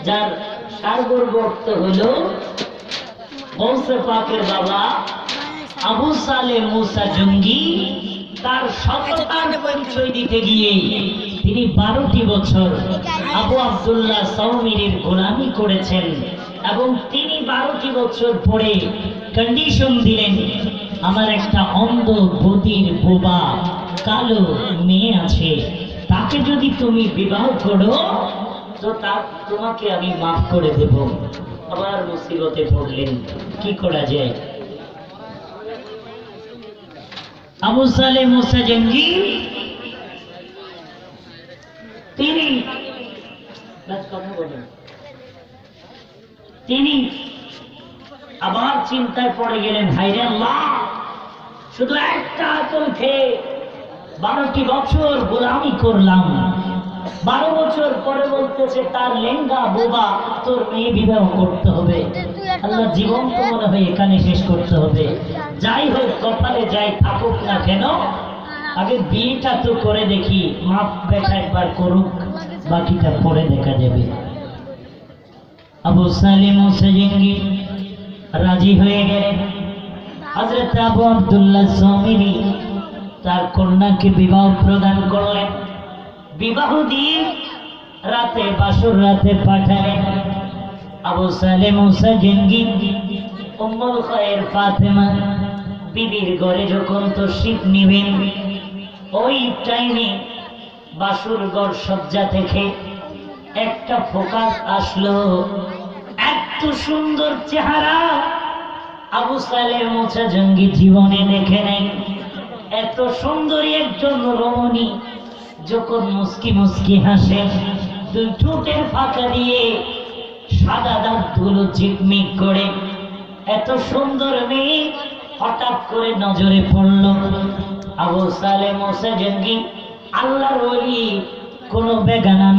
যার সারবর্ত হলো গৌসে পাকের বাবা আবু সালেহ মুসা জঙ্গি। তার সততার পরিচয় দিতে গিয়ে তিনি 12টি বছর আবু আব্দুল্লাহ সাউমিরির গোলামি করেছেন এবং তিনি 12টি বছর পরে কন্ডিশন দিলেন, আমার একটা অন্ধ বধির বোবা কালো মেয়ে আছে, তাকে যদি তুমি বিবাহ করো তো তোমাকে আমি মাফ করে দেব। আবার মুসিবতে পড়লেন, কি করা যায়? আবু সালেহ মুসা জঙ্গি তিনি আবার চিন্তায় পড়ে গেলেন, হায়রে আল্লাহ, শুধু একটা আতল খেয়ে 12টি বছর গোলামি করলাম, 12 বছর পরে বলতেছে তার লেঙ্গা বোবা তোর মেয়ে বিবাহ করতে হবে। আল্লাহ, জীবন তো মনে হয় এখানে শেষ করতে হবে। যাই হোক, কপালে যাই থাকুক না কেন, আগে বিয়েটা তো করে দেখি, মাপ দেখা একবার করুক, বাকিটা পরে দেখা যাবে। আবু সালেহ মুসা জঙ্গি রাজি হয়ে গেলেন। হযরত আবু আব্দুল্লাহ সাউমিরি তার কন্যাকে বিবাহ প্রদান করলেন। বিবাহ দিয়ে রাতে বাসর রাতে পাঠালেন। আবু সালেহ মুসা জঙ্গি উম্মুল খায়ের ফাতেমা বিবির ঘরে যখন তশরিফ নিবেন, ওই টাইমে বাসুর ঘর সজ্জা থেকে একটা ফোকাস আসলো। এত সুন্দর চেহারা আবু সালেহ মুসা জঙ্গি জীবনে দেখে নাই। এত সুন্দরী একজন রমণী যখন মুস্কি মুস্কি হাসে, দুই ঠোঁটের ফাঁকা দিয়ে সাদা দাঁতগুলো ঝিকমিক করে, এত সুন্দর মেয়ে হঠাৎ করে নজরে পড়ল। আবু সালেহ মুসা জঙ্গি আল্লাহর ওলি, কোনো বেগানা